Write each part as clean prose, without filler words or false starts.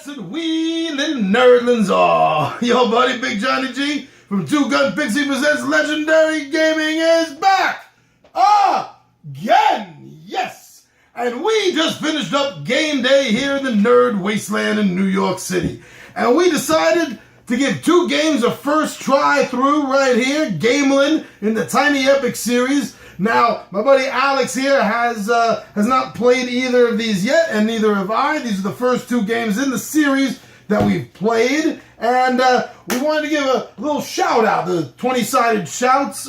blasted wheeling nerdlings are. Yo, buddy, Big Johnny G from Two Gun Pixie presents Legendary Gaming is back again. Yes. And we just finished up game day here in the Nerd Wasteland in New York City. And we decided to give two games a first try through right here. Gamelyn in the Tiny Epic series. Now, my buddy Alex here has not played either of these yet, and neither have I. These are the first two games in the series that we've played, and we wanted to give a little shout out, the 20-sided shots,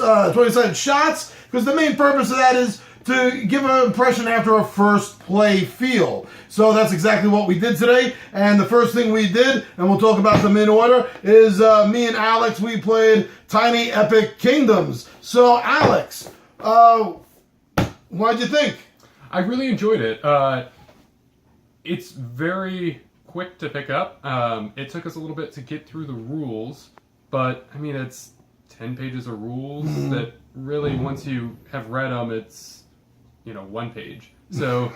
because the main purpose of that is to give an impression after a first play feel. So that's exactly what we did today, and the first thing we did, and we'll talk about them in order, is me and Alex, we played Tiny Epic Kingdoms. So, Alex, what'd you think? I really enjoyed it. It's very quick to pick up. It took us a little bit to get through the rules, but I mean, it's 10 pages of rules that really, once you have read them, it's, one page. So,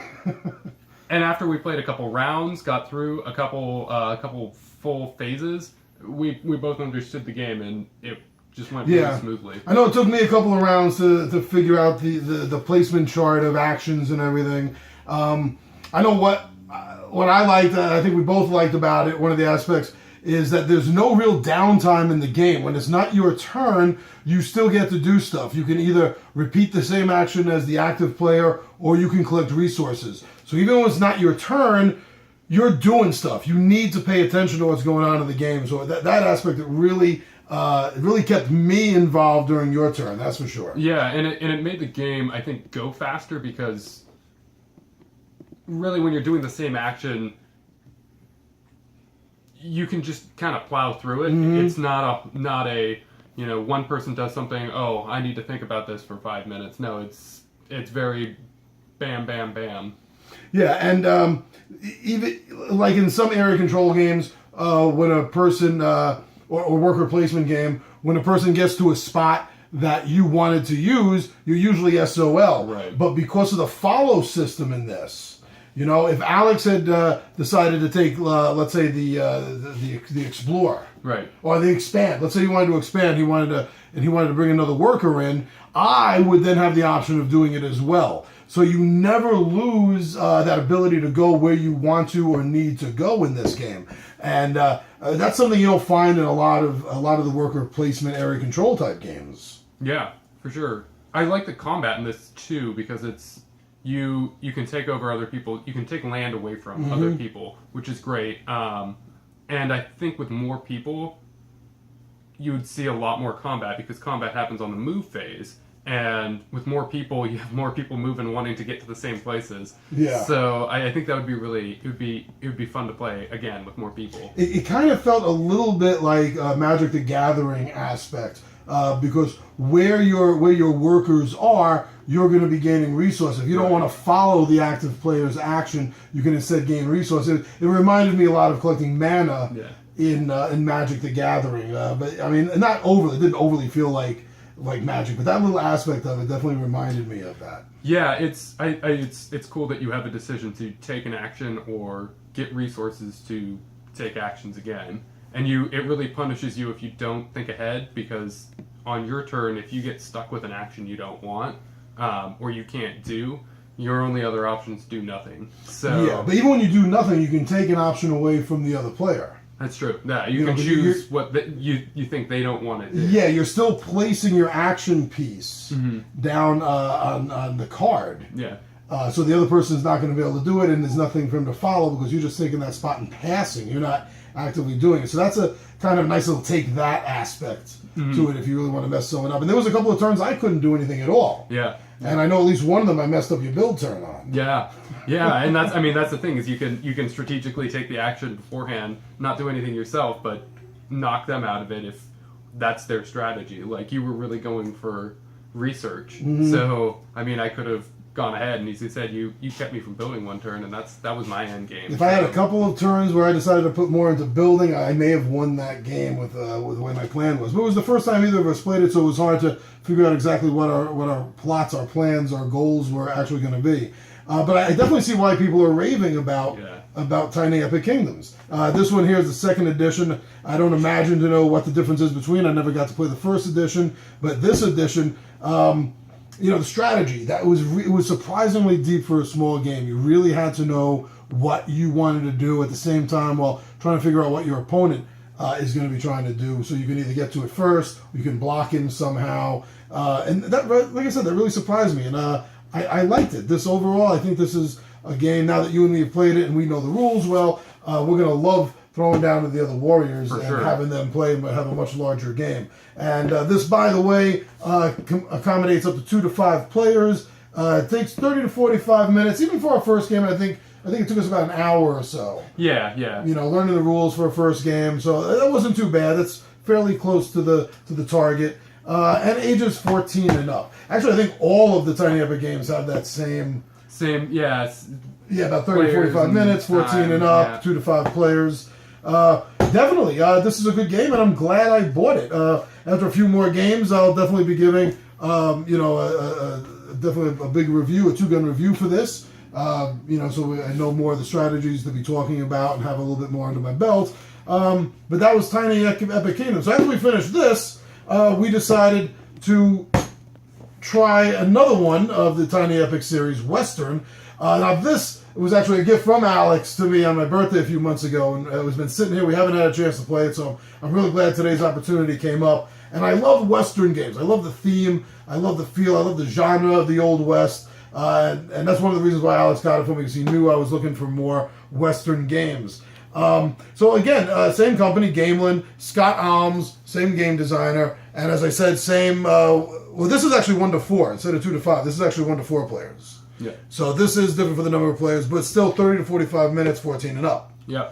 and after we played a couple rounds, got through a couple full phases, we both understood the game, and it just went really smoothly. I know it took me a couple of rounds to figure out the placement chart of actions and everything. I know what I liked, I think we both liked about it, one of the aspects, is that there's no real downtime in the game. When it's not your turn, you still get to do stuff. You can either repeat the same action as the active player, or you can collect resources. So even when it's not your turn, you're doing stuff. You need to pay attention to what's going on in the game. So that aspect, it really kept me involved during your turn, that's for sure. Yeah, and it made the game, I think, go faster, because really when you're doing the same action, you can just kind of plow through it. It's not a one person does something, oh, I need to think about this for 5 minutes. No, it's very bam, bam, bam. Yeah, and even like in some area control games, when a person or worker placement game, when a person gets to a spot that you wanted to use, you're usually SOL. Right. But because of the follow system in this, if Alex had decided to take, let's say, the Explorer, right, or the Expand. Let's say he wanted to expand, he wanted to bring another worker in. I would then have the option of doing it as well. So you never lose that ability to go where you want to or need to go in this game, and that's something you don't find in a lot of the worker placement area control type games. Yeah, for sure. I like the combat in this too, because it's you can take over other people. You can take land away from other people, which is great. And I think with more people, you would see a lot more combat, because combat happens on the move phase. And with more people, you have more people moving, wanting to get to the same places. Yeah. So I think that would be it would be fun to play again with more people. It kind of felt a little bit like Magic the Gathering aspect, because where your workers are, you're going to be gaining resources. If you don't want to follow the active player's action, you can instead gain resources. It reminded me a lot of collecting mana in Magic the Gathering, but I mean, not overly. It didn't overly feel like Magic, but that little aspect of it definitely reminded me of that. Yeah, it's cool that you have a decision to take an action or get resources to take actions again, and it really punishes you if you don't think ahead, because on your turn, if you get stuck with an action you don't want, or you can't do, your only other options do nothing. So yeah, but even when you do nothing, you can take an option away from the other player. That's true. Yeah, you can choose what you think they don't want to do. Yeah, you're still placing your action piece down on the card. Yeah. So the other person's not going to be able to do it, and there's nothing for him to follow, because you're just taking that spot and passing. You're not actively doing it. So that's a kind of nice little take that aspect to it if you really want to mess someone up. And there was a couple of turns I couldn't do anything at all. Yeah. And I know at least one of them I messed up your build turn on. Yeah, and that's the thing, is you can strategically take the action beforehand, not do anything yourself, but knock them out of it if that's their strategy. Like, you were really going for research, so I mean, I could have gone ahead, and he said you kept me from building one turn, and that was my end game. If I had a couple of turns where I decided to put more into building, I may have won that game with the way my plan was. But it was the first time either of us played it, so it was hard to figure out exactly what our plots, our plans, our goals were actually going to be. But I definitely see why people are raving about Tiny Epic Kingdoms. This one here is the second edition. I don't imagine to know what the difference is between. I never got to play the first edition, but this edition. The strategy it was surprisingly deep for a small game. You really had to know what you wanted to do at the same time while trying to figure out what your opponent is going to be trying to do. So you can either get to it first, or you can block him somehow. And that, like I said, that really surprised me. And I liked it. This overall, I think this is a game, now that you and me have played it and we know the rules well, we're going to love throwing down to the other warriors having them play and have a much larger game. And this, by the way, accommodates up to 2 to 5 players. It takes 30 to 45 minutes. Even for our first game, I think it took us about an hour or so. Yeah. Learning the rules for a first game. So that wasn't too bad. That's fairly close to the target. And ages 14 and up. Actually, I think all of the Tiny Epic games have that same. Yeah, about 30 to 45 minutes, 14 and up, 2 to 5 players. Definitely, this is a good game, and I'm glad I bought it. After a few more games, I'll definitely be giving, definitely a big review, a 2-gun review for this. So I know more of the strategies to be talking about and have a little bit more under my belt. But that was Tiny Epic Kingdom. So after we finished this, we decided to try another one of the Tiny Epic series, Western. Now this was actually a gift from Alex to me on my birthday a few months ago, and it's been sitting here. We haven't had a chance to play it, so I'm really glad today's opportunity came up. And I love Western games. I love the theme. I love the feel. I love the genre of the Old West. And that's one of the reasons why Alex got it for me, because he knew I was looking for more Western games. So again, same company, Gamelyn, Scott Alms, same game designer, and as I said, same. This is actually 1 to 4 instead of 2 to 5. This is actually 1 to 4 players. Yeah. So this is different for the number of players, but still 30 to 45 minutes, 14 and up. Yeah.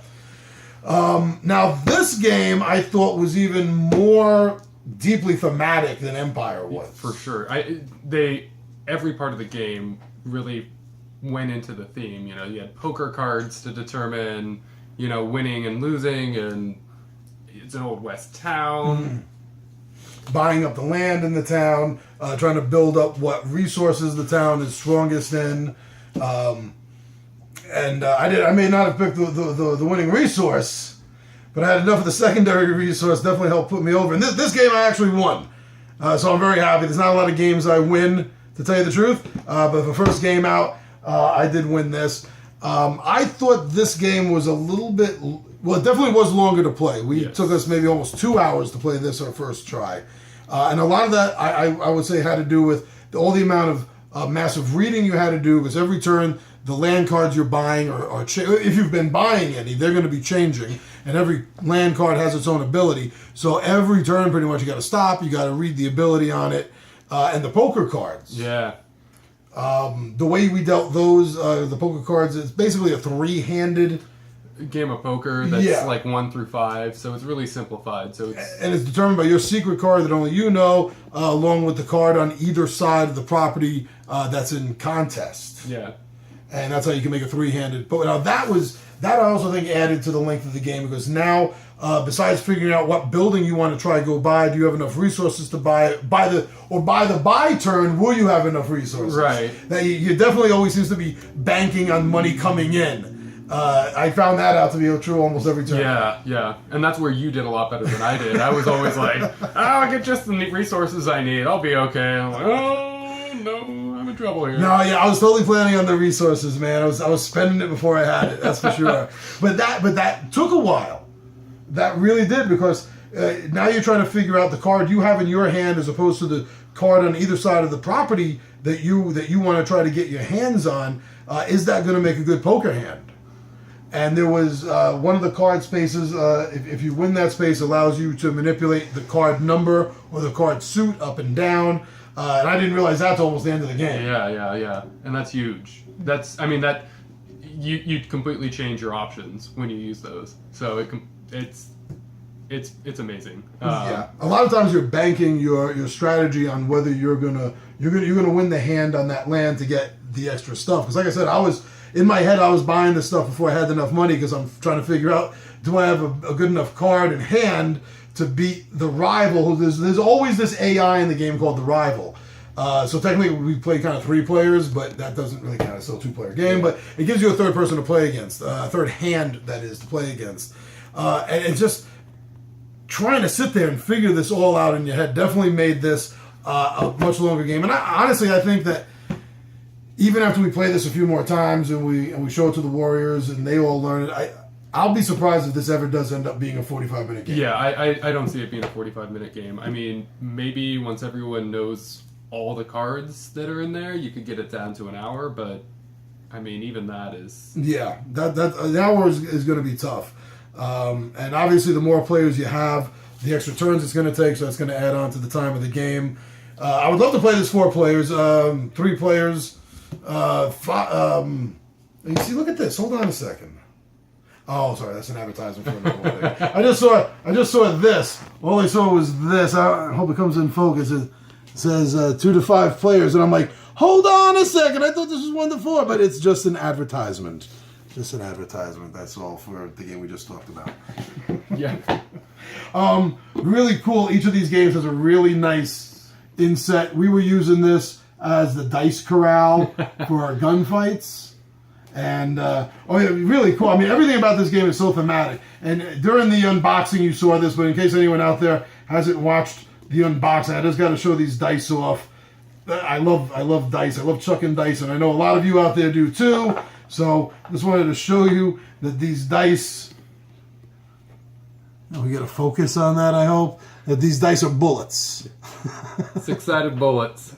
Now this game I thought was even more deeply thematic than Empire was. For sure. Every part of the game really went into the theme. You had poker cards to determine, winning and losing, and it's an Old West town. Mm-hmm. Buying up the land in the town, trying to build up what resources the town is strongest in. I may not have picked the winning resource, but I had enough of the secondary resource. Definitely helped put me over. And this game I actually won. So I'm very happy. There's not a lot of games I win, to tell you the truth. But the first game out, I did win this. I thought this game was a little bit... Well, it definitely was longer to play. It took us maybe almost 2 hours to play this our first try. And a lot of that, I would say, had to do with all the amount of massive reading you had to do, because every turn, the land cards you're buying are if you've been buying any, they're going to be changing. And every land card has its own ability. So every turn, pretty much, you got to stop, you got to read the ability on it. And the poker cards. Yeah. The way we dealt those, the poker cards, it's basically a 3-handed game of poker that's like 1 through 5, so it's really simplified. And it's determined by your secret card that only you know, along with the card on either side of the property that's in contest. Yeah. And that's how you can make a 3-handed. But now that I also think added to the length of the game, because now, besides figuring out what building you want to try to go buy, do you have enough resources to buy the buy turn? Will you have enough resources? Right. That you definitely always seems to be banking on money coming in. I found that out to be true almost every turn. Yeah. And that's where you did a lot better than I did. I was always like, I'll get just the resources I need. I'll be okay. I'm like, oh, no, I'm in trouble here. No, I was totally planning on the resources, man. I was spending it before I had it, that's for sure. But that took a while. That really did, because now you're trying to figure out the card you have in your hand as opposed to the card on either side of the property that you want to try to get your hands on. Is that going to make a good poker hand? And there was one of the card spaces, if you win that space, allows you to manipulate the card number or the card suit up and down. And I didn't realize that till almost the end of the game. Yeah. And that's huge. You completely change your options when you use those. So it's amazing. A lot of times you're banking your strategy on whether you're gonna win the hand on that land to get the extra stuff. Because like I said, in my head, I was buying this stuff before I had enough money because I'm trying to figure out, do I have a good enough card in hand to beat the rival? There's always this AI in the game called the rival. So technically we play kind of 3 players, but that doesn't really count. It's still a 2-player game, but it gives you a third person to play against, a third hand, that is, to play against. And it's just trying to sit there and figure this all out in your head definitely made this a much longer game. And honestly, I think that even after we play this a few more times and we show it to the Warriors and they all learn it, I'll be surprised if this ever does end up being a 45-minute game. Yeah, I don't see it being a 45-minute game. I mean, maybe once everyone knows all the cards that are in there, you could get it down to an hour, but I mean, even that is... Yeah, that an hour is going to be tough. And obviously, the more players you have, the extra turns it's going to take, so that's going to add on to the time of the game. I would love to play this 4 players, 3 players. You see, look at this. Hold on a second. Oh, sorry, that's an advertisement for another thing. I just saw this. All I saw was this. I hope it comes in focus. It says 2 to 5 players, and I'm like, hold on a second. I thought this was 1 to 4, but it's just an advertisement. Just an advertisement. That's all for the game we just talked about. Yeah. Really cool. Each of these games has a really nice inset. We were using this as the dice corral for our gunfights. And, really cool. I mean, everything about this game is so thematic. And during the unboxing, you saw this, but in case anyone out there hasn't watched the unboxing, I just got to show these dice off. I love dice. I love chucking dice, and I know a lot of you out there do too. So, just wanted to show you that these dice... We get a focus on that, I hope. That these dice are bullets. 6-sided bullets.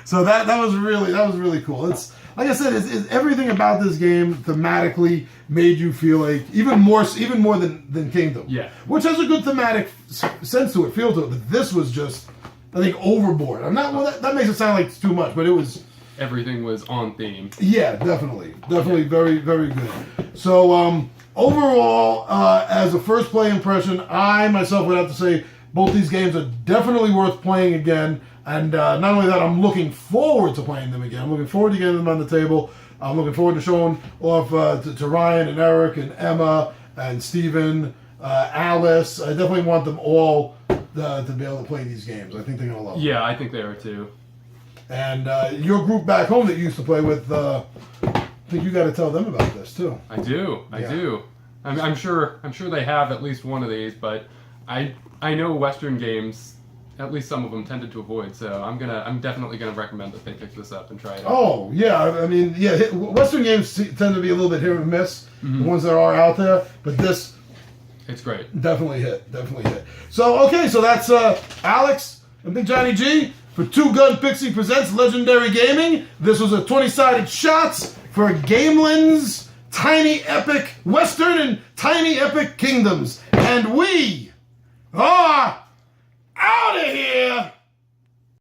So that was really cool. It's like I said, it's everything about this game thematically made you feel like even more than Kingdom. Yeah. Which has a good thematic sense to it, feel to it. But this was just, I think, overboard. I'm not. Well, that makes it sound like it's too much, but it was. Everything was on theme. Yeah, definitely, very, very good. So overall, as a first play impression, I myself would have to say both these games are definitely worth playing again. And not only that, I'm looking forward to playing them again. I'm looking forward to getting them on the table. I'm looking forward to showing off to Ryan and Eric and Emma and Steven, Alice. I definitely want them all to be able to play these games. I think they're going to love them. Yeah, I think they are too. And your group back home that you used to play with, I think you got to tell them about this too. I do. I'm sure they have at least one of these, but I know Western games. At least some of them tended to avoid, so I'm definitely gonna recommend that they pick this up and try it out. Oh yeah, I mean Western games tend to be a little bit hit or miss, the ones that are out there, but this, it's great. Definitely hit. So okay, so that's Alex and Big Johnny G for Two Gun Pixie presents Legendary Gaming. This was a 20-sided shots for Gamelyn's Tiny Epic Western and Tiny Epic Kingdoms, and we are.